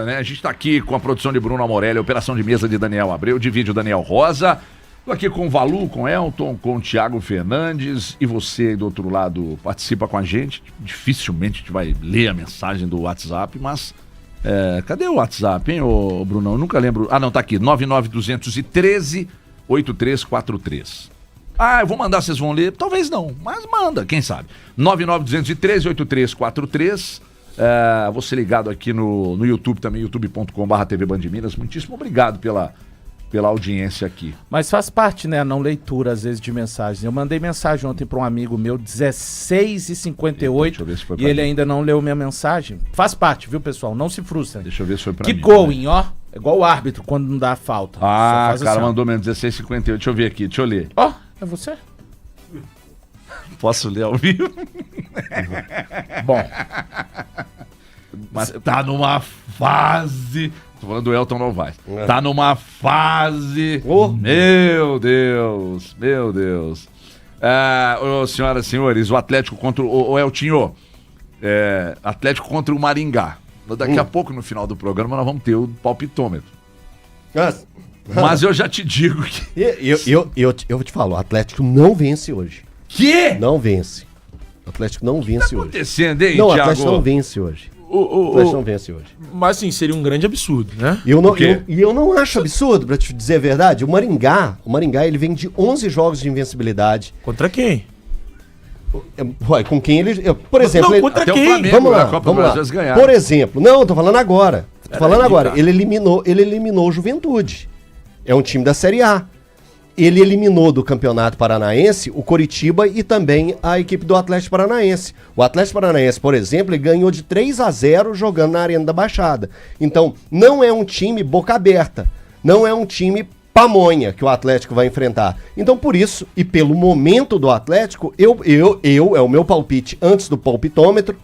Né? A gente está aqui com a produção de Bruno Amorelli, a operação de mesa de Daniel Abreu, de vídeo Daniel Rosa. Estou aqui com o Valu, com o Elton, com o Thiago Fernandes. E você aí do outro lado participa com a gente. Dificilmente a gente vai ler a mensagem do WhatsApp, mas... cadê o WhatsApp, hein, ô Brunão? Eu nunca lembro. Ah, não, tá aqui. 99213-8343. Ah, eu vou mandar, vocês vão ler? Talvez não, mas manda, quem sabe. 99213-8343. Você ligado aqui no YouTube também, youtube.com/TV Band Minas. Muitíssimo obrigado pela audiência aqui. Mas faz parte, né, a não leitura, às vezes, de mensagens. Eu mandei mensagem ontem para um amigo meu, 16h58, e ele ainda não leu minha mensagem. Faz parte, viu, pessoal? Não se frustrem. Deixa eu ver se foi pra Keep mim. going, ó. É igual o árbitro quando não dá falta. Ah, o cara assim, mandou mesmo, 16h58. Deixa eu ver aqui, deixa eu ler. Ó, é você? Posso ler ao vivo? Bom. Mas tá numa fase... Tô falando do Elton Novaes. Tá numa fase... Meu Deus, meu Deus. Senhoras e senhores, o Atlético contra o Eltinho. Atlético contra o Maringá. Daqui a pouco, no final do programa, nós vamos ter o palpitômetro. Mas eu já te digo que... Eu vou te falar, o Atlético não vence hoje. Que? Não vence. O Atlético não vence hoje. O que tá acontecendo, hein, não, Thiago? o Atlético não vence hoje. O Atlético não vence hoje. Mas assim, seria um grande absurdo, né? Eu não acho absurdo, pra te dizer a verdade. O Maringá, ele vem de 11 jogos de invencibilidade. Contra quem? Com quem ele... Por exemplo... Não, contra quem? Flamengo, Vamos lá, Copa vamos do lá. Brasil ganharam. Por exemplo... Não, eu tô falando agora. Ele eliminou o Juventude. É um time da Série A. Ele eliminou do Campeonato Paranaense o Coritiba e também a equipe do Atlético Paranaense. O Atlético Paranaense, por exemplo, ele ganhou de 3-0 jogando na Arena da Baixada. Então, não é um time boca aberta. Não é um time pamonha que o Atlético vai enfrentar. Então, por isso, e pelo momento do Atlético, é o meu palpite antes do palpitômetro,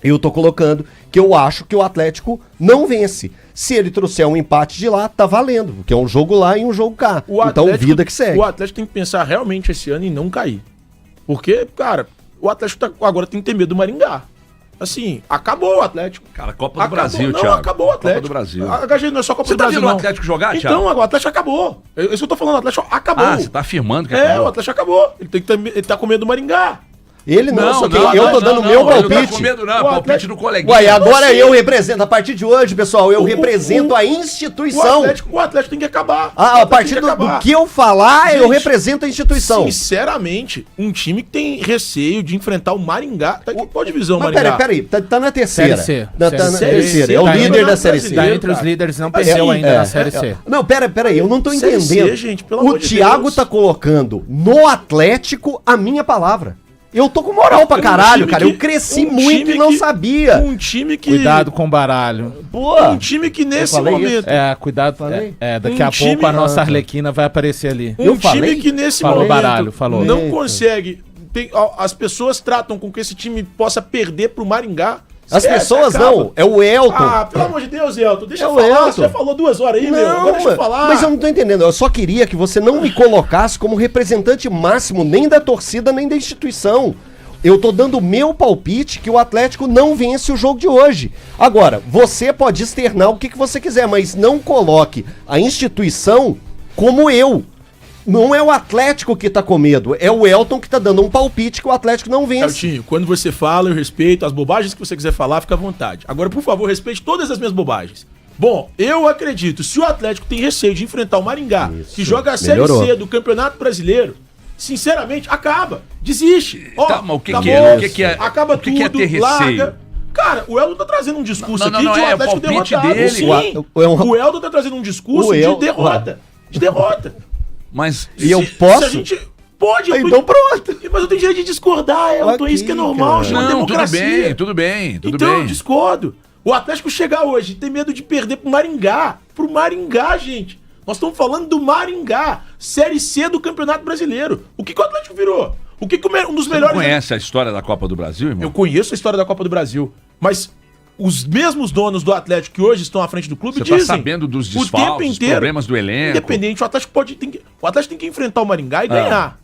eu tô colocando que eu acho que o Atlético não vence. Se ele trouxer um empate de lá, tá valendo, porque é um jogo lá e um jogo cá. Então, vida que segue. O Atlético tem que pensar realmente esse ano em não cair. Porque, cara, o Atlético agora tem que ter medo do Maringá. Assim, acabou o Atlético. Cara, Copa do Brasil, não, Thiago. acabou o Atlético. Copa do Brasil. HG não é só Copa Você do Brasil, tá vendo não. o Atlético jogar, Thiago? Então, o Atlético acabou. Isso que eu tô falando, o Atlético acabou. Ah, você tá afirmando que acabou. o Atlético acabou. Ele tá com medo do Maringá. Ele não, só que eu tô dando meu palpite. Não tá com medo, não. Palpite do coleguinha. Ué, agora eu represento, a partir de hoje, pessoal, eu represento a instituição. O Atlético tem que acabar. A partir do que eu falar, gente, eu represento a instituição. Sinceramente, um time que tem receio de enfrentar o Maringá. Tá aqui, qual divisão, Maringá? Peraí, tá na terceira. Série C. Tá na terceira. É o líder da Série C. Tá entre os líderes, não perdeu ainda na Série C. Não, peraí, eu não tô entendendo. C, gente, pelo amor de Thiago Deus. tá colocando no Atlético a minha palavra. Eu tô com moral pra caralho, cara. Eu cresci muito e não sabia. Um time que... Cuidado com o baralho. Pô, um time que nesse momento... Cuidado. Daqui Um a time- pouco a nossa Arlequina vai aparecer ali. Um time que nesse Falou momento baralho, falou. não Eita. consegue... as pessoas tratam com que esse time possa perder pro Maringá. as pessoas acaba. não. É o Elton. Ah, pelo amor de Deus, Elton. Deixa É eu o falar. Elton. Você já falou 2 horas aí, meu. Agora deixa eu falar. Mas eu não tô entendendo. Eu só queria que você não me colocasse como representante máximo nem da torcida, nem da instituição. Eu tô dando o meu palpite que o Atlético não vence o jogo de hoje. Agora, você pode externar o que você quiser, mas não coloque a instituição como eu. Não é o Atlético que tá com medo, é o Elton que tá dando um palpite que o Atlético não vence. Eltinho, quando você fala, eu respeito. As bobagens que você quiser falar, fica à vontade. Agora, por favor, respeite todas as minhas bobagens. Bom, eu acredito, se o Atlético tem receio de enfrentar o Maringá, que joga a Série C do Campeonato Brasileiro, sinceramente, acaba. Desiste. Ó, Tá, mas o que acabou, que é? Acaba O que que é tudo, ter receio? larga. Cara, o Elton tá trazendo um discurso aqui de um é o Atlético palpite derrotado. dele. Sim, o Elton tá trazendo um discurso de derrota. De derrota. Mas... E eu posso? Se a gente... Pode. Então pronto. Mas eu tenho direito de discordar, Elton. Ok, isso que é normal, cara. chama Não, tudo democracia. bem, tudo bem, tudo Então, eu bem. discordo. O Atlético chegar hoje e ter medo de perder pro Maringá. Pro Maringá, gente. Nós estamos falando do Maringá. Série C do Campeonato Brasileiro. O que o Atlético virou? Um dos Você melhores... não conhece a história da Copa do Brasil, irmão? Eu conheço a história da Copa do Brasil. Mas os mesmos donos do Atlético que hoje estão à frente do clube Você dizem... tá sabendo dos o tempo desfalques, dos inteiro, problemas do elenco? Independente, o Atlético tem que enfrentar o Maringá e ganhar.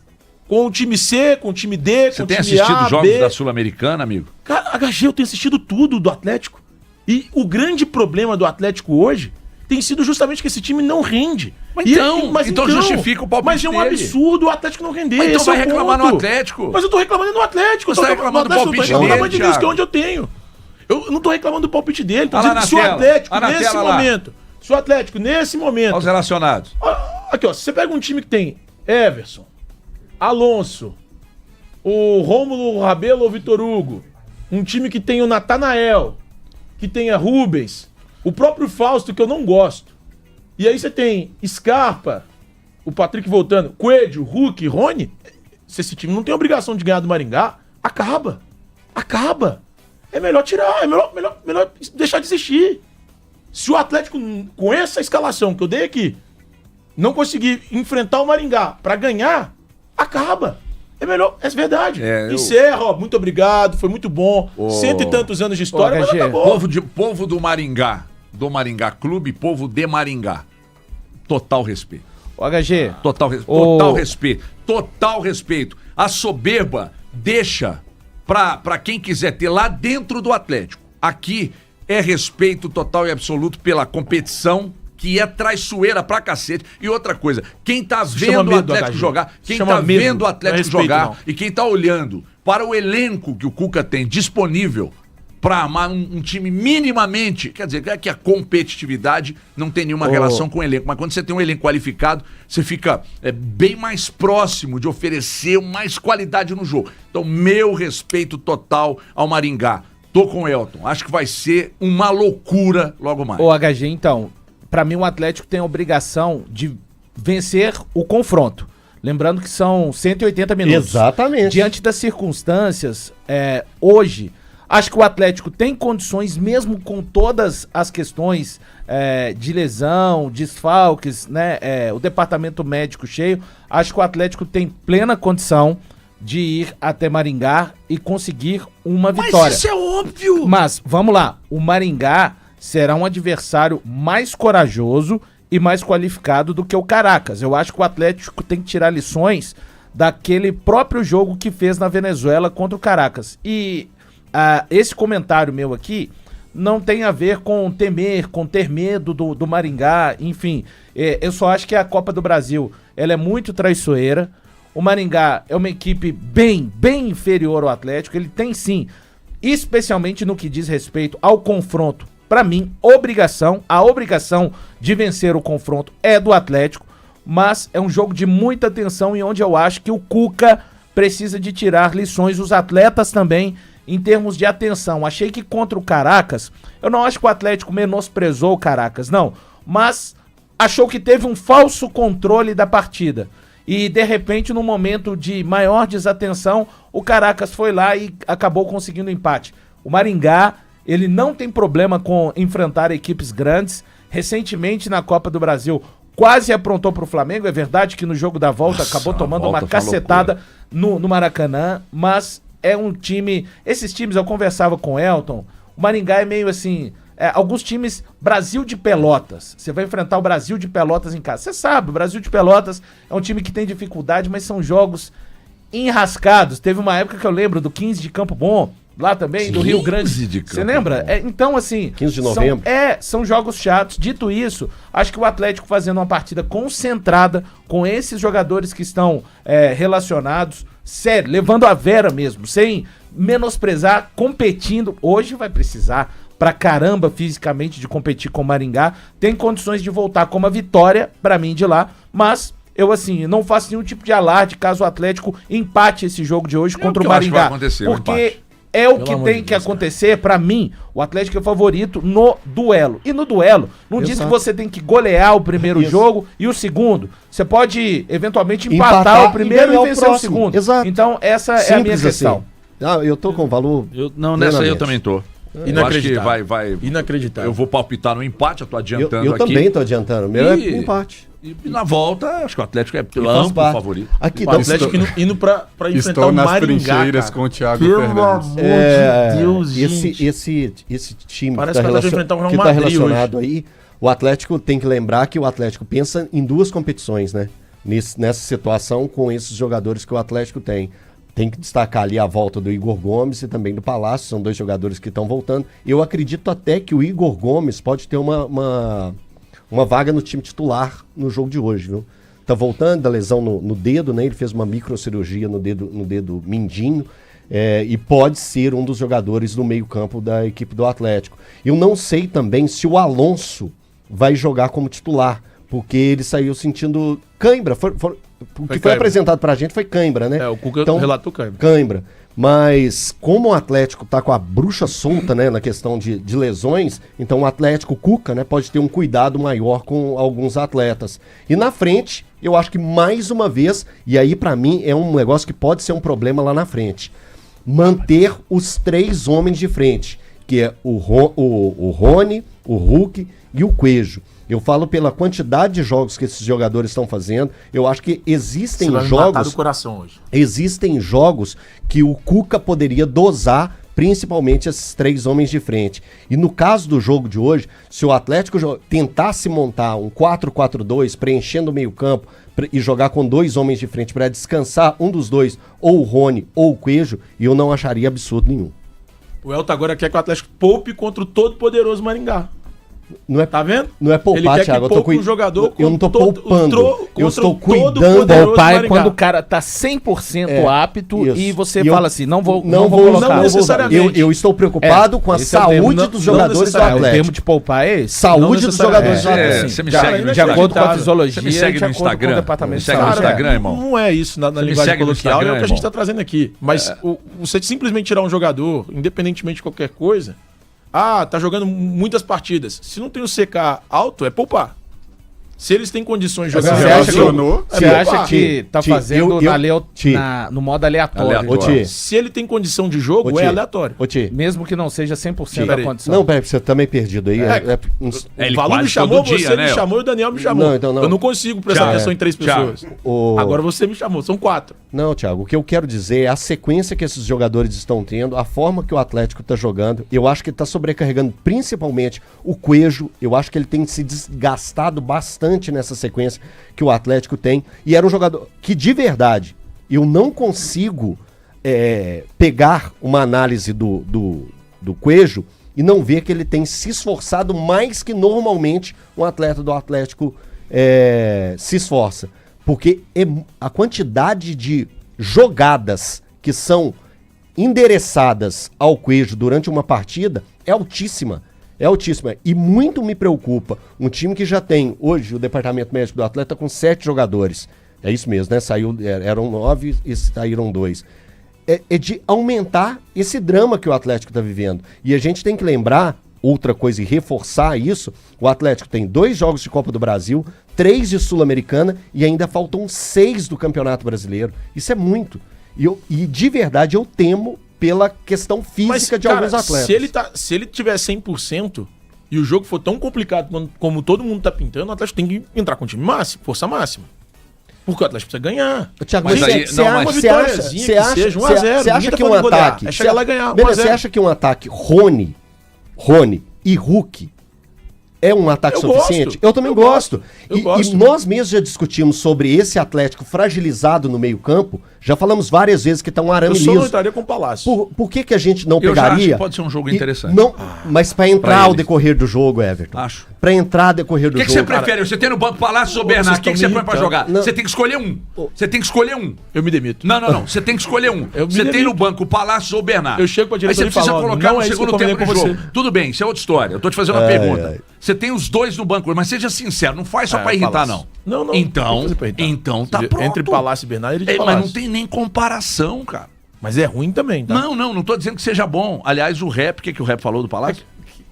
Com o time C, com o time D, Você com o tem time A, assistido jogos B. da Sul-Americana, amigo? Cara, HG, eu tenho assistido tudo do Atlético. E o grande problema do Atlético hoje tem sido justamente que esse time não rende. Então justifica o palpite Mas é um absurdo o Atlético não render. Mas então vai reclamar no Atlético. Mas eu tô reclamando no Atlético. Você tá reclamando do palpite dele, eu tô reclamando de Deus, que é onde eu tenho. Eu não tô reclamando do palpite dele. Tô dizendo que se o Atlético, nesse momento... Aos relacionados. Aqui, ó. Se você pega um time que tem Everson, Alonso, o Rômulo Rabelo ou Vitor Hugo, um time que tem o Natanael, que tenha Rubens, o próprio Fausto, que eu não gosto. E aí você tem Scarpa, o Patrick voltando, Coelho, Hulk, Rony. Se esse time não tem obrigação de ganhar do Maringá, acaba. É melhor tirar, é melhor deixar de existir. Se o Atlético, com essa escalação que eu dei aqui, não conseguir enfrentar o Maringá pra ganhar, acaba. É melhor, é verdade. Encerra, ó, muito obrigado, foi muito bom. 100 e tantos anos de história, mas acabou. Povo do Maringá Clube, povo de Maringá. Total respeito. O HG. Total respeito. A soberba deixa pra quem quiser ter lá dentro do Atlético. Aqui é respeito total e absoluto pela competição, que é traiçoeira pra cacete. E outra coisa, quem tá vendo o Atlético jogar, e quem tá olhando para o elenco que o Cuca tem disponível pra armar um time minimamente, quer dizer, que a competitividade não tem nenhuma relação com o elenco, mas quando você tem um elenco qualificado, você fica bem mais próximo de oferecer mais qualidade no jogo. Então, meu respeito total ao Maringá. Tô com o Elton. Acho que vai ser uma loucura logo mais. Ô, HG, então, pra mim o Atlético tem a obrigação de vencer o confronto. Lembrando que são 180 minutos. Exatamente. Diante das circunstâncias, hoje, acho que o Atlético tem condições, mesmo com todas as questões de lesão, desfalques, né? O departamento médico cheio. Acho que o Atlético tem plena condição de ir até Maringá e conseguir uma vitória. Mas isso é óbvio! Mas, vamos lá, o Maringá será um adversário mais corajoso e mais qualificado do que o Caracas. Eu acho que o Atlético tem que tirar lições daquele próprio jogo que fez na Venezuela contra o Caracas. E esse comentário meu aqui não tem a ver com temer, com ter medo do Maringá, enfim. Eu só acho que a Copa do Brasil ela é muito traiçoeira. O Maringá é uma equipe bem inferior ao Atlético. Ele tem sim, especialmente no que diz respeito ao confronto. Para mim, a obrigação de vencer o confronto é do Atlético, mas é um jogo de muita atenção e onde eu acho que o Cuca precisa de tirar lições, os atletas também, em termos de atenção. Achei que contra o Caracas, eu não acho que o Atlético menosprezou o Caracas, não, mas achou que teve um falso controle da partida. E, de repente, num momento de maior desatenção, o Caracas foi lá e acabou conseguindo empate. O Maringá, ele não tem problema com enfrentar equipes grandes. Recentemente, na Copa do Brasil, quase aprontou pro Flamengo. É verdade que no jogo da volta acabou tomando uma cacetada no Maracanã, mas é um time... Esses times, eu conversava com o Elton, o Maringá é meio assim... alguns times, Brasil de Pelotas. Você vai enfrentar o Brasil de Pelotas em casa. Você sabe, o Brasil de Pelotas é um time que tem dificuldade, mas são jogos enrascados. Teve uma época que eu lembro do 15 de Campo Bom, lá também, do Rio Grande. Você lembra? Então, assim... 15 de novembro. São jogos chatos. Dito isso, acho que o Atlético fazendo uma partida concentrada com esses jogadores que estão relacionados, sério, levando a vera mesmo, sem menosprezar, competindo. Hoje vai precisar pra caramba fisicamente de competir com o Maringá, tem condições de voltar com uma vitória pra mim de lá, mas eu assim, não faço nenhum tipo de alarde caso o Atlético empate esse jogo de hoje contra o Maringá, porque é o que tem que acontecer. Pra mim, o Atlético é o favorito no duelo, e no duelo não diz que você tem que golear o primeiro jogo e o segundo, você pode eventualmente empatar o primeiro e vencer o segundo. Exato. Então essa é a minha questão. Assim. Eu tô com valor. Nessa aí eu também tô. Inacreditável. Acho que vai. Inacreditável. Eu vou palpitar no empate, eu tô adiantando eu aqui. Eu também tô adiantando. O meu é empate. E na volta, acho que o Atlético é pelo amplo favorito. Aqui, o Atlético indo pra enfrentar o Maringá. Estou nas trincheiras com o Thiago Fernandes. Pelo amor de Deus, gente. Esse time parece que tá relacionado aí, o Atlético tem que lembrar que o Atlético pensa em duas competições, né? Nessa situação com esses jogadores que o Atlético tem. tem que destacar ali a volta do Igor Gomes e também do Palácio, são 2 jogadores que estão voltando. Eu acredito até que o Igor Gomes pode ter uma vaga no time titular no jogo de hoje, viu? Tá voltando da lesão no dedo, né? Ele fez uma microcirurgia no dedo mindinho. E pode ser um dos jogadores do meio-campo da equipe do Atlético. Eu não sei também se o Alonso vai jogar como titular, porque ele saiu sentindo cãibra. O que foi apresentado pra gente foi cãibra, né? O Cuca relatou cãibra. Cãibra. Mas como o Atlético tá com a bruxa solta, né, na questão de lesões, então o Atlético Cuca, né, pode ter um cuidado maior com alguns atletas. E na frente, eu acho que mais uma vez, e aí pra mim é um negócio que pode ser um problema lá na frente, manter os 3 homens de frente, que é o Rony, o Hulk e o Coelho. Eu falo pela quantidade de jogos que esses jogadores estão fazendo. Eu acho que existem jogos. Do coração hoje. Existem jogos que o Cuca poderia dosar, principalmente esses 3 homens de frente. E no caso do jogo de hoje, se o Atlético tentasse montar um 4-4-2, preenchendo o meio-campo e jogar com 2 homens de frente para descansar um dos 2, ou o Rony ou o Coelho, eu não acharia absurdo nenhum. O Elton agora quer que o Atlético poupe contra o todo-poderoso Maringá. Não é, tá vendo? Não é poupar, Thiago. Um jogador eu não tô poupando. Eu estou cuidando. Poupar é quando o cara tá 100% apto isso. E você fala assim, não vou colocar. Não necessariamente. Eu estou preocupado com a saúde dos jogadores do Atlético. O termo de poupar é esse? Saúde dos jogadores do Atlético. Você me segue no de acordo com a fisiologia, você me segue no Instagram. Você segue no Instagram, irmão. Não é isso na linguagem coloquial, é o que a gente tá trazendo aqui. Mas você simplesmente tirar um jogador, independentemente de qualquer coisa... tá jogando muitas partidas. Se não tem o CK alto, é poupar. Se eles têm condições de jogar... Você acha que tá fazendo no modo aleatório? Se ele tem condição de jogo, é aleatório. Mesmo que não seja 100% da condição. Não, peraí, você tá meio perdido aí. O Valu me chamou, você me chamou e o Daniel me chamou. Não. Eu não consigo prestar atenção em 3 pessoas. Agora você me chamou, são 4. Não, Thiago, o que eu quero dizer é a sequência que esses jogadores estão tendo, a forma que o Atlético tá jogando. Eu acho que ele tá sobrecarregando principalmente o Coelho. Eu acho que ele tem se desgastado bastante nessa sequência que o Atlético tem. E era um jogador que, de verdade, eu não consigo pegar uma análise do Coelho e não ver que ele tem se esforçado mais que normalmente um atleta do Atlético se esforça. Porque a quantidade de jogadas que são endereçadas ao Coelho durante uma partida é altíssima. É altíssima. E muito me preocupa um time que já tem hoje o departamento médico do Atleta com 7 jogadores. É isso mesmo, né? Eram 9 e saíram 2. É de aumentar esse drama que o Atlético está vivendo. E a gente tem que lembrar, outra coisa, e reforçar isso, o Atlético tem 2 jogos de Copa do Brasil, 3 de Sul-Americana e ainda faltam 6 do Campeonato Brasileiro. Isso é muito. E de verdade eu temo pela questão física de alguns atletas. Se ele tiver 100% e o jogo for tão complicado como todo mundo tá pintando, o Atlético tem que entrar com o time máximo, força máxima. Porque o Atlético precisa ganhar. Thiago, mas você acha que um ataque... É chegar lá e ganhar. Você acha que um ataque Rony e Hulk é um ataque suficiente? Eu também gosto. E nós mesmos já discutimos sobre esse Atlético fragilizado no meio-campo. Já falamos várias vezes que tá um arame liso. Eu só não entraria com o Palácio. Por que a gente não pegaria? Já acho que pode ser um jogo interessante. Não, mas para entrar ao decorrer do jogo, Everton. Acho. Para entrar ao decorrer do jogo. O que você prefere? Você tem no banco Palácio ou Bernardo? O que você põe pra jogar? Você tem que escolher um. Você tem que escolher um. Eu me demito. Não. Você tem que escolher um. Você tem no banco Palácio ou Bernardo. Eu chego pra direção e falo, aí você precisa colocar no segundo tempo do jogo. Tudo bem, isso é outra história. Eu tô te fazendo uma pergunta. Você tem os 2 no banco, mas seja sincero, não faz só pra irritar, não. Não. Então tá pronto. Entre Palácio e Bernardo, ele Palácio. Mas não tem nem comparação, cara. Mas é ruim também, tá? Não tô dizendo que seja bom. Aliás, o Rap, o que o Rap falou do Palácio?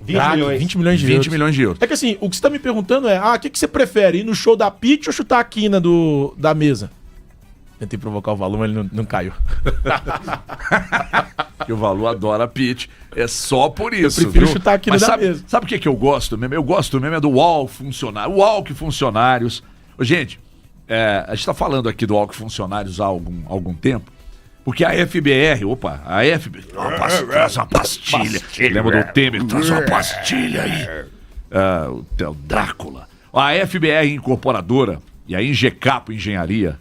20 milhões de euros. É que assim, o que você tá me perguntando é, o que você prefere, ir no show da Pitty ou chutar a quina da mesa? Tentei provocar o Valu, mas ele não caiu. E o Valu adora a Pitty. É só por isso. Eu prefiro chutar a quina da mesa. Sabe o que eu gosto mesmo? Eu gosto mesmo do Walk Funcionários. Gente, a gente tá falando aqui do Walk Funcionários há algum tempo. Porque a FBR, traz uma pastilha. Lembra do Temer? Traz uma pastilha aí. O Drácula. A FBR Incorporadora e a Ingecapo Engenharia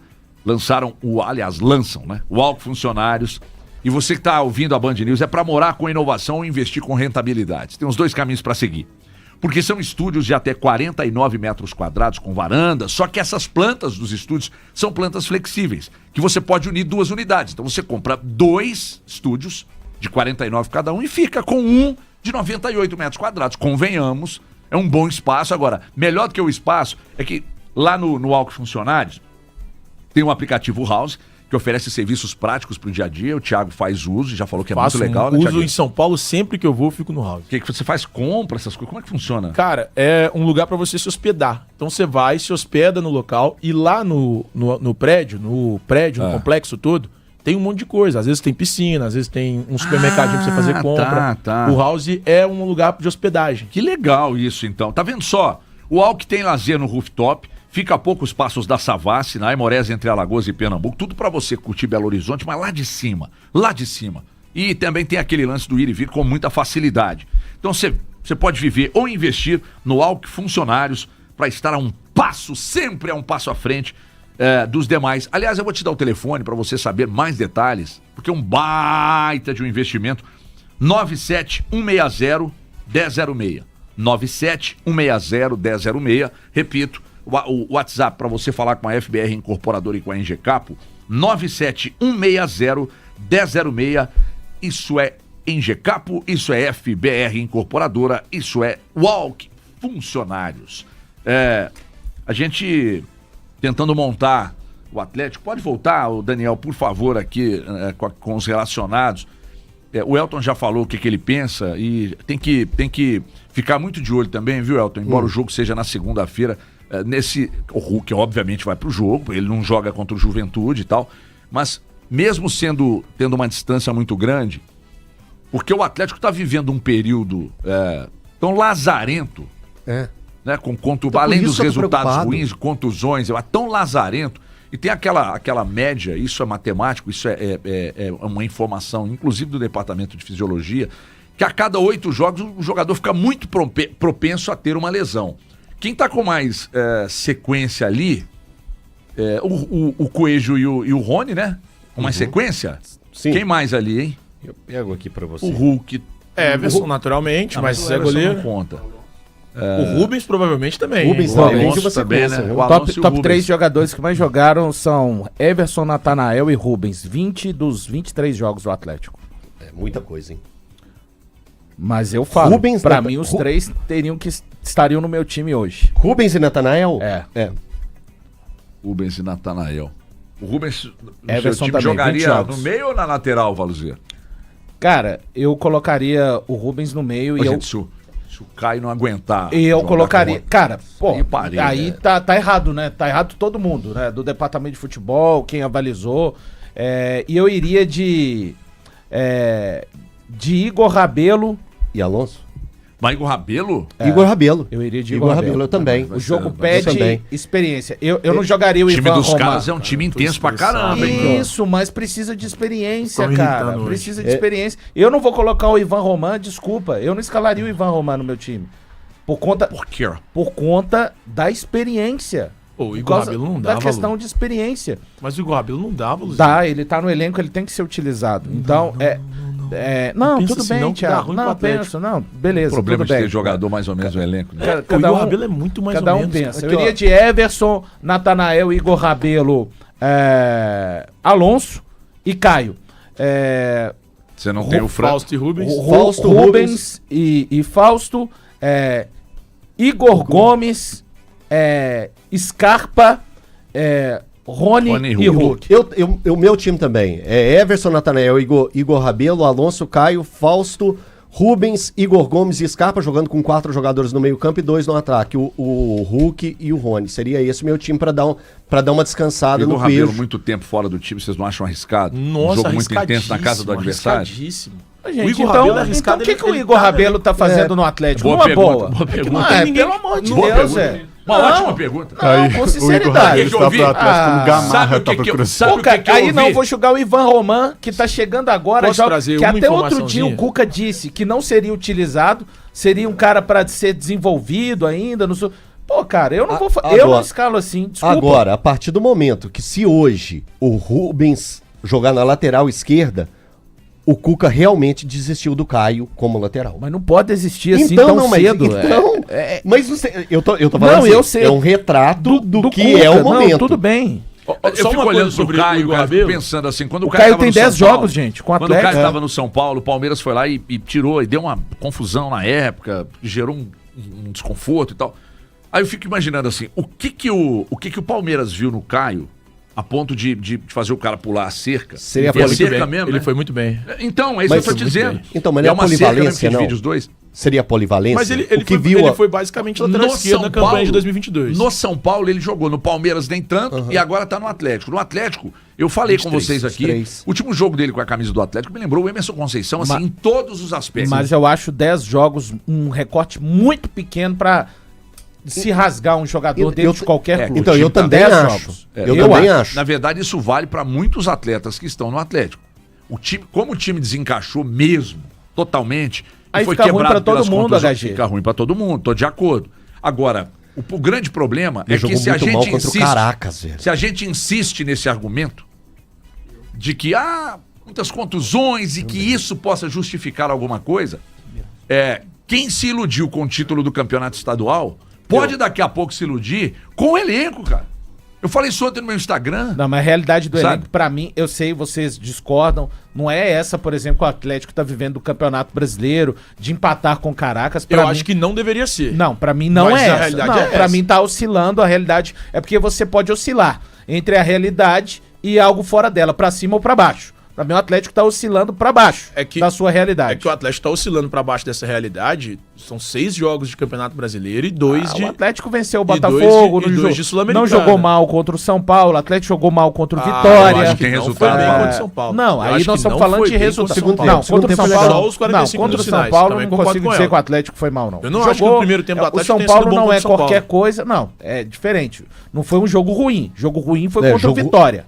lançam, né? O Walk Funcionários. E você que está ouvindo a Band News, é para morar com inovação ou investir com rentabilidade. Tem os dois caminhos para seguir. Porque são estúdios de até 49 metros quadrados com varanda, só que essas plantas dos estúdios são plantas flexíveis, que você pode unir 2 unidades. Então você compra 2 estúdios de 49 cada um e fica com um de 98 metros quadrados. Convenhamos, é um bom espaço. Agora, melhor do que o espaço é que lá no Walk Funcionários tem um aplicativo House, que oferece serviços práticos pro dia a dia. O Thiago faz uso, já falou que é muito legal, né, Thiago? Thiago? Uso em São Paulo, sempre que eu vou, eu fico no House. O que você faz? Compra essas coisas? Como é que funciona? Cara, é um lugar pra você se hospedar. Então você vai, se hospeda no local e lá no prédio, no complexo todo, tem um monte de coisa. Às vezes tem piscina, às vezes tem um supermercadinho pra você fazer compra. Tá. O House é um lugar de hospedagem. Que legal isso, então. Tá vendo só? O Walk tem lazer no rooftop, fica a poucos passos da Savassi, na Aimorés, entre Alagoas e Pernambuco. Tudo pra você curtir Belo Horizonte, mas lá de cima. E também tem aquele lance do ir e vir com muita facilidade. Então você pode viver ou investir no Walk Funcionários para estar a um passo, sempre a um passo à frente dos demais. Aliás, eu vou te dar o telefone para você saber mais detalhes, porque é um baita de um investimento. 97160-1006. 97160-1006. Repito, o WhatsApp para você falar com a FBR Incorporadora e com a Engecapo, 97160-1006. Isso é Engecapo, isso é FBR Incorporadora, isso é Walk Funcionários. A gente tentando montar o Atlético. Pode voltar, o Daniel, por favor, aqui com os relacionados. O Elton já falou o que ele pensa e tem que ficar muito de olho também, viu, Elton? Embora o jogo seja na segunda-feira, o Hulk obviamente vai pro jogo, ele não joga contra o Juventude e tal, mas mesmo tendo uma distância muito grande, porque o Atlético tá vivendo um período tão lazarento, né, além dos resultados ruins, contusões, tão lazarento, e tem aquela média, isso é matemático, isso é uma informação, inclusive do Departamento de Fisiologia, que a cada 8 jogos o jogador fica muito propenso a ter uma lesão. Quem tá com mais sequência ali, o Coelho e o Rony, né? Com mais sequência? Sim. Quem mais ali, hein? Eu pego aqui pra você. O Hulk. Everson, naturalmente, mas é goleiro. Não conta. O Rubens provavelmente também. Rubens O Alonso também, né? O Alonso e o Top Rubens. 3 jogadores que mais jogaram são Everson, Natanael e Rubens. 20 dos 23 jogos do Atlético. É muita coisa, hein? Mas eu falo, Rubens, pra mim os 3 estariam no meu time hoje. Rubens e Natanael? É. Rubens e Natanael. O Rubens, no Everson seu time, também, 20 jogaria jogos. no meio ou na lateral, Valuzia? Cara, eu colocaria o Rubens no meio Gente, se o Caio não aguentar. e eu jogar colocaria... com- Cara, pô, Sem parede, aí tá errado, né? Tá errado todo mundo, né? Do departamento de futebol, quem avalizou. E eu iria de Igor Rabelo. E Alonso? Mas Igor Rabelo? Igor Rabelo. Eu iria de Igor Rabelo, eu também. O jogo Vai ser- pede também. experiência. Eu não jogaria o O time Ivan dos Roman. caras é um time intenso pra caramba, hein? Isso, mas precisa de experiência, Tão cara. irritando hoje. Precisa de experiência. Eu não vou colocar o Ivan Roman, desculpa. Eu não escalaria o Ivan Roman no meu time. Por conta da experiência. Pô, o Por Igor causa Rabelo não da dava, questão Lu. de experiência. Mas o Igor Rabelo não dava, Luzinho. Dá, ele tá no elenco, ele tem que ser utilizado. Então, não, pensa tudo assim, bem, não, que dá Thiago. ruim pro Não, Atlético. penso, não, beleza. O problema tudo de ter bem. jogador mais ou menos no elenco, né? Cada O Igor um- Rabelo é muito mais Cada ou um menos. pensa. Aqui, Eu ó. iria de Everson, Natanael, Igor Rabelo, Alonso e Caio. Você não tem o Fran. Fausto e Rubens. Fausto, Rubens e Fausto, Igor Gomes, Scarpa, Rony Rony e Hulk. Hulk. O meu time também. É Everson, Natanael, Igor Rabelo, Alonso, Caio, Fausto, Rubens, Igor Gomes e Scarpa, jogando com 4 jogadores no meio campo e 2 no ataque. O Hulk e o Rony. Seria esse o meu time pra dar uma descansada Igor no Rabelo Coelho. muito tempo fora do time, vocês não acham arriscado? Nossa, Um jogo muito intenso na casa do adversário? arriscadíssimo. Gente, O Igor então, Rabelo é arriscado, o que o ele Igor tá, Rabelo tá fazendo no Atlético? Boa Uma pergunta, boa. boa pergunta. Ah, Ninguém- pelo amor de Boa Deus, pergunta. Uma Não, ótima pergunta. Não, com sinceridade. Igor Rabelo Atlético como Sabe Gamarra o que tá que eu- procurando. sabe Pô, o cara, que eu aí ouvi? não, vou jogar o Ivan Roman, que tá chegando agora, Posso trazer que uma até outro dia informaçãozinha? o Cuca disse que não seria utilizado, seria um cara pra ser desenvolvido ainda. Pô, Pô, cara, eu não vou agora- eu não escalo assim, desculpa. Agora, a partir do momento que se hoje o Rubens jogar na lateral esquerda, o Cuca realmente desistiu do Caio como lateral. Mas não pode existir assim tão cedo. Mas você, eu tô falando Não, assim, eu sei. é um retrato do que Cuca. é o momento. Não, tudo bem. Eu fico olhando pro Caio, cara, fico Rabelo. pensando assim, quando o O Caio Caio tava tem no 10 São Paulo, jogos, gente, com o quando o Atlético. Caio tava no São Paulo, o Palmeiras foi lá e tirou, e deu uma confusão na época, gerou um desconforto e tal. Aí eu fico imaginando assim, o que o Palmeiras viu no Caio a ponto de fazer o cara pular a cerca? Seria E a muito cerca bem. mesmo, Ele né? foi muito bem. Então, é isso Mas que eu tô foi muito dizendo. bem. Então, mas não é uma cerca, polivalência, eu não? fiz vídeos dois. Seria polivalência? Mas ele O que viu ele a- foi basicamente lateral esquerdo na campanha de 2022. No São Paulo ele jogou, no Palmeiras nem tanto, e agora tá no Atlético. No Atlético, eu falei com 23, vocês aqui, 23. o último jogo dele com a camisa do Atlético me lembrou o Emerson Conceição, assim, em todos os aspectos. Mas eu acho 10 jogos um recorte muito pequeno pra se rasgar um jogador dentro de qualquer clube. Então, eu time tá também 10 acho. jogos. Eu Eu também acho. acho. Na verdade, isso vale para muitos atletas que estão no Atlético. O time, como o time desencaixou mesmo, totalmente, Aí e foi fica ruim quebrado pra todo pelas mundo, contusões, HG. Fica ruim para todo mundo, tô de acordo. Agora, o grande problema Ele é que jogou se a muito gente mal contra o insiste, Caracas, velho. se a gente insiste nesse argumento de que muitas contusões e que isso possa justificar alguma coisa, quem se iludiu com o título do campeonato estadual pode daqui a pouco se iludir com o elenco, cara. Eu falei isso ontem no meu Instagram. Não, mas a realidade do Sabe? elenco, pra mim, eu sei, vocês discordam, não é essa, por exemplo, que o Atlético tá vivendo do Campeonato Brasileiro, de empatar com o Caracas. Pra Eu mim, acho que não deveria ser. Não, pra mim não Mas é a essa. realidade Não, é pra essa. mim tá oscilando, a realidade é porque você pode oscilar entre a realidade e algo fora dela, pra cima ou pra baixo. Pra mim o Atlético tá oscilando pra baixo da sua realidade. É que o Atlético tá oscilando pra baixo dessa realidade. São 6 jogos de Campeonato Brasileiro e 2 de... O Atlético venceu o e dois Botafogo de- e no dois jogo. de Sul-Americana. Não jogou mal contra o São Paulo, o Atlético jogou mal contra o Eu Vitória. acho que Tem não resultado. foi bem Ah, contra o São Paulo. Não, Eu aí acho nós que estamos não falando foi de bem resultado. contra o São Paulo. Não, contra o São Segundo Paulo. tempo, só os 45 Não, contra o São finais, Paulo eu também não concordo consigo com dizer ela. que o Atlético foi mal, não. Eu não acho que o primeiro tempo do O Atlético São tenha Paulo sido bom não contra é o São Paulo. qualquer coisa, não. É diferente. Não foi um jogo ruim. Jogo ruim foi É, contra o jogo- Vitória.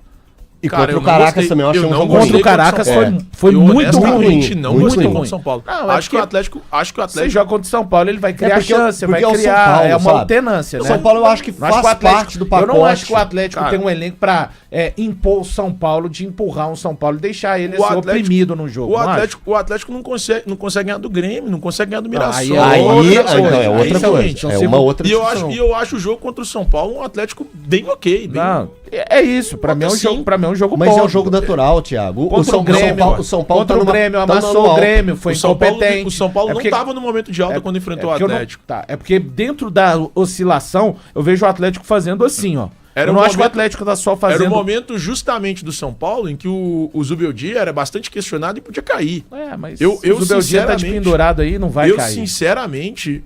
E Cara, contra eu o não Caracas gostei. também, eu achei Eu um não jogo Contra gostei o Caracas contra o São foi Eu muito ruim. honestamente não muito gostei ruim. contra o São Paulo. Não, é Acho que o porque- Atlético... Acho que o Você Atlético... joga contra o São Paulo, ele vai criar porque- chance, vai porque é o São criar. Paulo, É uma sabe? alternância, O né? São Paulo eu acho que Não acho faz que o Atlético- parte do pacote. Eu não acho que o Atlético Cara, tem um elenco pra impor o São Paulo, de empurrar um São Paulo e deixar ele O ser Atlético- oprimido no jogo. O não acho? Atlético não consegue ganhar do Grêmio, não consegue ganhar do Mirassol. Aí Então é outra Isso, coisa. gente, É são uma outra E eu discussão. acho o jogo contra o São Paulo um Atlético bem ok. Bem... Não, é isso. Pra mim é um Assim, jogo, pra mim é um jogo Mas bom. é um jogo natural, Thiago. Contra o Grêmio, o São Paulo contra tá o numa- Grêmio, tá no amassou o alto. Grêmio, foi O São Paulo, incompetente. o São Paulo É não porque- estava no momento de alta quando enfrentou o porque eu não- Atlético. é porque dentro da oscilação, eu vejo o Atlético fazendo assim, ó. Era Eu não um acho que o momento- Atlético tá só Era fazendo... o momento justamente do São Paulo em que o Zubeldia era bastante questionado e podia cair. mas Eu o Zubeldia tá de sinceramente- pendurado aí, não vai eu, cair. sinceramente,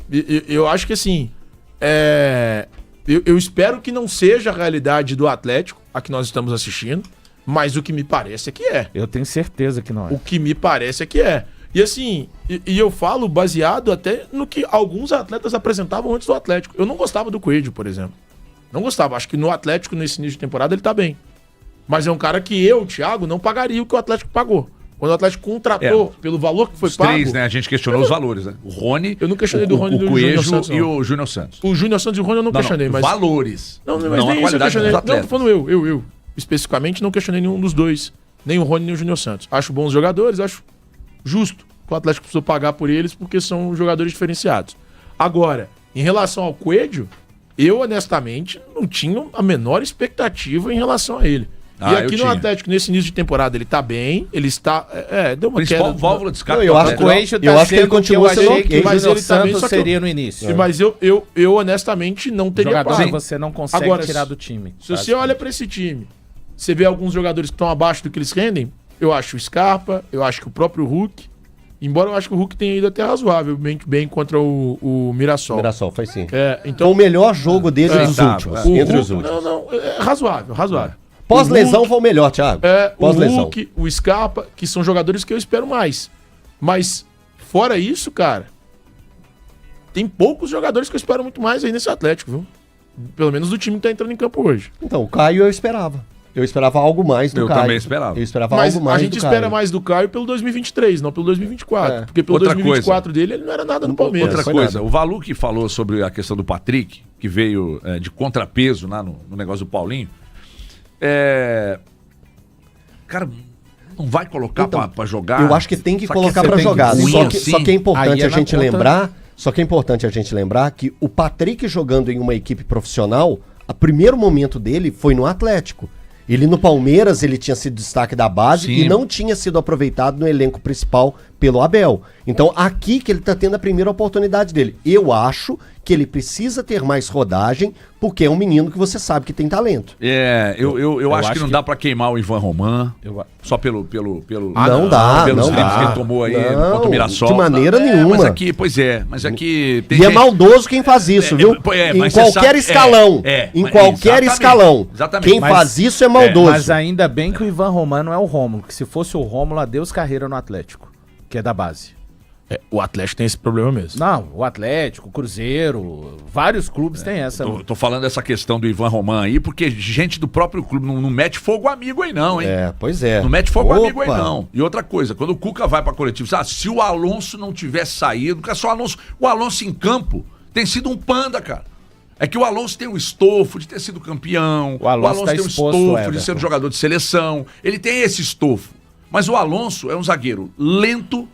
eu acho que assim. Eu espero que não seja a realidade do Atlético, a que nós estamos assistindo, mas o que me parece é que é. Eu tenho certeza que não é. O que me parece é que é. E assim, e eu falo baseado até no que alguns atletas apresentavam antes do Atlético. Eu não gostava do Coelho, por exemplo. Não gostava. Acho que no Atlético, nesse início de temporada, ele tá bem. Mas é um cara que eu, Thiago, não pagaria o que o Atlético pagou. Quando o Atlético contratou pelo valor que foi Os pago. três, né? A gente questionou os valores, né? O Rony, Eu não questionei do Rony e o do Coelho Júnior Santos, e não. o Júnior Santos. O Júnior Santos e o Rony eu não questionei, mas. valores. Não, mas a nem isso eu qualidade questionei. dos Não, atletas. tô falando eu. Especificamente, não questionei nenhum dos dois. Nem o Rony, nem o Júnior Santos. Acho bons jogadores, acho justo que o Atlético precisou pagar por eles, porque são jogadores diferenciados. Agora, em relação ao Coelho, eu, honestamente, não tinha a menor expectativa em relação a ele. E eu aqui no tinha. Atlético, nesse início de temporada, ele tá bem, ele está... deu uma Principal queda... válvula de escape. Não, eu do acho Atlético. O Coelho eu acho que ele sendo continua eu sendo achei que ok. o Mas Júnior ele também, Santos só que seria no início. Mas eu honestamente não teria Jogador pago. que você não consegue Agora, tirar do time. Se você olha pra esse time, você vê alguns jogadores que estão abaixo do que eles rendem, eu acho o Scarpa, eu acho que o próprio Hulk, embora eu acho que o Hulk tenha ido até razoavelmente bem contra o Mirassol. Mirassol, foi sim. Então, Então, o melhor jogo dele dos últimos. o Entre os Hulk, últimos. não, é razoável. Pós-lesão O Hulk, foi o melhor, Thiago. o Pós-lesão. Hulk, o Scarpa, que são jogadores que eu espero mais. Mas, fora isso, cara, tem poucos jogadores que eu espero muito mais aí nesse Atlético, viu? Pelo menos do time que tá entrando em campo hoje. Então, o Caio eu esperava. Eu esperava algo mais do Caio. Eu também esperava. Eu esperava Mas algo mais a gente do espera Caio. mais do Caio pelo 2023, não pelo 2024. Porque pelo Outra 2024 dele ele não era nada no Palmeiras. Outra foi coisa, nada. o Valuc falou sobre a questão do Patrick, que veio de contrapeso lá no negócio do Paulinho. Cara, não vai colocar Então, pra jogar? Eu acho que tem que Só colocar você pra tem jogar. ruim Só assim? que é importante Aí é a na gente conta- lembrar. Só que é importante a gente lembrar que o Patrick jogando em uma equipe profissional, o primeiro momento dele foi no Atlético. Ele no Palmeiras, ele tinha sido destaque da base Sim. e não tinha sido aproveitado no elenco principal pelo Abel. Então, aqui que ele tá tendo a primeira oportunidade dele. Eu acho que ele precisa ter mais rodagem, porque é um menino que você sabe que tem talento. Eu acho que não dá pra queimar o Ivan Roman Eu- só pelo não dá, pelos não dribles dá. que ele tomou aí Não, contra o Mirassol. de maneira nenhuma. Mas aqui, mas aqui tem E é gente- maldoso quem faz isso, viu? Em mas você qualquer sabe- escalão. Em mas qualquer exatamente, escalão. exatamente. Quem Mas- faz isso é maldoso. Mas ainda bem que o Ivan Romano não é o Rômulo, que se fosse o Rômulo, adeus carreira no Atlético, que é da base. O Atlético tem esse problema mesmo. Não, o Atlético, o Cruzeiro, vários clubes têm essa. Tô falando dessa questão do Ivan Roman aí, porque gente do próprio clube não mete fogo amigo aí não, hein? Pois é. Não mete fogo amigo aí Opa. não. E outra coisa, quando o Cuca vai pra coletivo, se o Alonso não tivesse saído, porque é só o Alonso em campo tem sido um panda, cara. É que o Alonso tem o estofo de ter sido campeão, O Alonso tá tem o exposto, estofo de Everton. ser um jogador de seleção, ele tem esse estofo. Mas o Alonso é um zagueiro lento,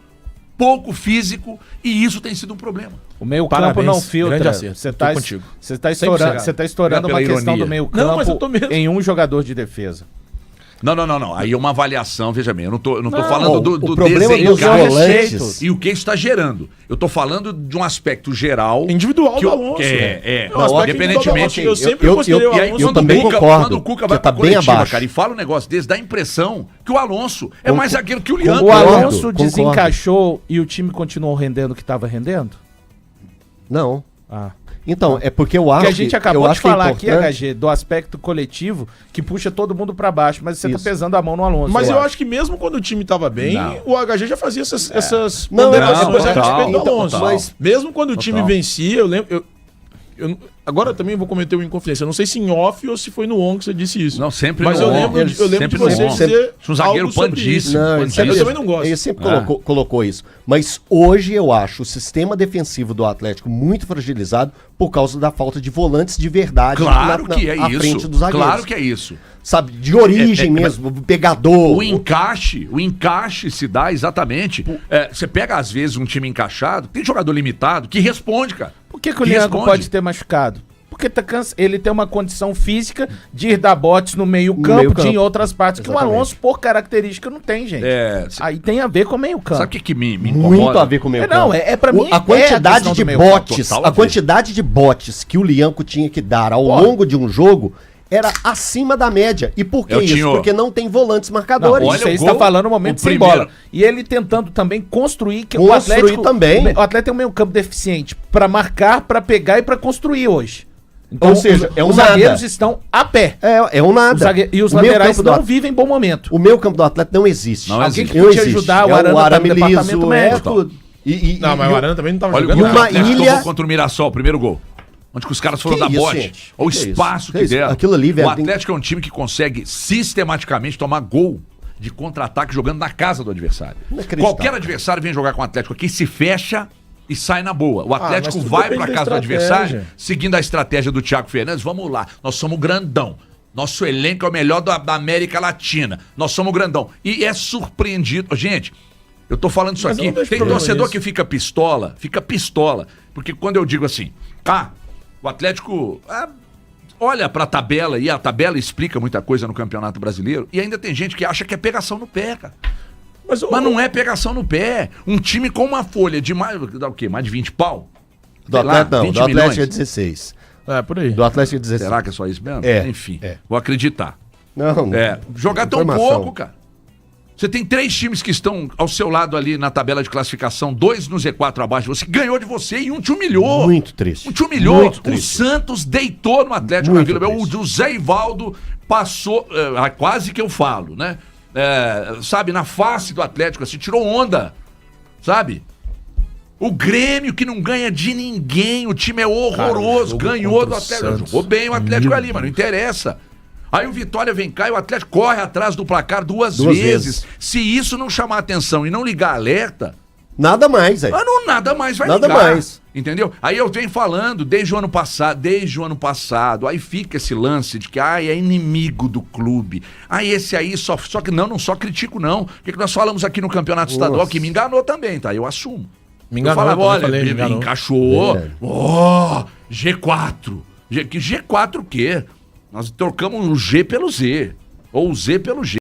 pouco físico, e isso tem sido um problema. O meio Parabéns, campo não grande filtra. acerto. Você Tô tá contigo. estourando, Sempre você tá estourando Obrigado uma pela questão ironia. do meio Não, mas eu tô campo mesmo. em um jogador de defesa. Não. Aí é uma avaliação, veja bem, eu não tô Não, falando do o problema dos desencaixe volantes... e o que isso está gerando. Eu tô falando de um aspecto geral. Individual que do eu- Alonso. que é, um aspecto independentemente. individual do Alonso. Eu sempre considerei o E aí, Alonso eu também quando concordo, o Cuca que vai tá pra bem coletiva, abaixo. cara, e fala um negócio desse, dá a impressão que o Alonso é mais zagueiro que o Leandro. O Concordo, Alonso concordo. desencaixou e o time continuou rendendo o que estava rendendo? Não. Ah. Então, é porque eu acho Porque a gente acabou eu de acho que é falar aqui, importante- HG, do aspecto coletivo que puxa todo mundo pra baixo, mas você Isso. tá pesando a mão no Alonso. Mas eu acho que mesmo quando o time tava bem, Não. o HG já fazia essas Não, ponderações a total, respeito do total. Alonso. Mas- Mesmo quando o time Total. vencia, eu lembro... Agora também vou cometer uma inconfidência. Eu não sei se em off ou se foi no on que você disse isso. Não, sempre Mas no eu on. lembro, Eles eu lembro de sempre no você on. dizer Um zagueiro algo sobre bandíssimo. isso. Não, ele Bandíssimo. sempre, Eu também não gosto. Ele sempre colocou isso. Mas hoje eu acho o sistema defensivo do Atlético muito fragilizado por causa da falta de volantes de verdade Claro que é à frente isso. dos zagueiros. Claro que é isso. Sabe, de origem mesmo, pegador. O encaixe se dá exatamente. Você pega, às vezes, um time encaixado, tem jogador limitado que responde, cara. Por que o Leandro responde. pode ter machucado? Porque ele tem uma condição física de ir dar botes no meio No campo, meio de campo. em outras partes, que o Exatamente. Alonso, por característica, não tem, gente. Aí tem a ver com o meio campo. Sabe o que me incomoda? Muito a ver com o meio Não, campo. pra mim A quantidade questão de do meio campo. botes, Total a a ver. quantidade de botes que o Lianco tinha que dar ao longo de um jogo era acima da média. E por que Eu isso? tinha- Porque não tem volantes Não, marcadores. olha isso aí o está gol, falando no momento o sem primeiro. bola. E ele tentando também construir que o Construir Atlético também. O Atlético tem um meio campo deficiente para marcar, para pegar e para construir hoje. Ou seja, é um os nada. zagueiros estão a pé. É um nada. E os O meio laterais campo do não vivem bom momento. O meio campo do Atlético não existe. Não Alguém existe. que podia ajudar o Arana tá no Arame departamento Liso, médico. tudo. Não, mas o Arana também não tava Olha o jogando gol que o uma Atlético ilha- tomou contra o Mirassol, o primeiro gol. Onde que os caras foram Que dar isso, bote. gente? Olha o Que isso? espaço Que que isso? deram. Aquilo ali, velho, O Atlético é um time que consegue sistematicamente tomar gol de contra-ataque jogando na casa do adversário. Inacreditável. Qualquer adversário vem jogar com o Atlético aqui, se fecha e sai na boa. O Atlético mas tudo vai depende pra da casa do estratégia. adversário, seguindo a estratégia do Thiago Fernandes. Vamos lá, nós somos grandão. Nosso elenco é o melhor da América Latina. Nós somos grandão. E é surpreendido. Gente, eu tô falando isso Mas eu aqui. não vejo Tem problema torcedor nisso. que fica pistola. Porque quando eu digo assim, o Atlético olha pra tabela e a tabela explica muita coisa no Campeonato Brasileiro, e ainda tem gente que acha que é pegação no pé, cara. Mas não é pegação no pé. Um time com uma folha de mais, dá o quê? Mais de 20 pau? Do Sei lá, Atlético não, 20 do Atlético é milhões. 16. por aí. Do Atlético é 16. Será que é só isso mesmo? É, Enfim, é. vou acreditar. Não, Jogar tão informação. pouco, cara. Você tem 3 times que estão ao seu lado ali na tabela de classificação, 2 no Z4 abaixo. Você ganhou de você e um te humilhou. Muito triste. Um te humilhou. Muito O triste. Santos deitou no Atlético Muito na Vila Belmiro. triste. O Zé Ivaldo passou, quase que eu falo, né? Sabe, na face do Atlético, assim, tirou onda. Sabe? O Grêmio que não ganha de ninguém, o time é horroroso, jogo ganhou contra do o Atlético. Santos. Jogou bem o Atlético ali, mas não interessa. Aí o Vitória vem cá e o Atlético corre atrás do placar duas vezes. Se isso não chamar atenção e não ligar alerta... Nada mais, aí. Nada mais vai nada ligar. Mais. Entendeu? Aí eu venho falando desde o ano passado, aí fica esse lance de que é inimigo do clube. Esse aí só que não só critico não. O que nós falamos aqui no Campeonato Estadual que me enganou também, tá? Eu assumo. Me enganou, eu falava, olha, me encaixou. G4. G4 o quê? Nós trocamos o G pelo Z. Ou o Z pelo G.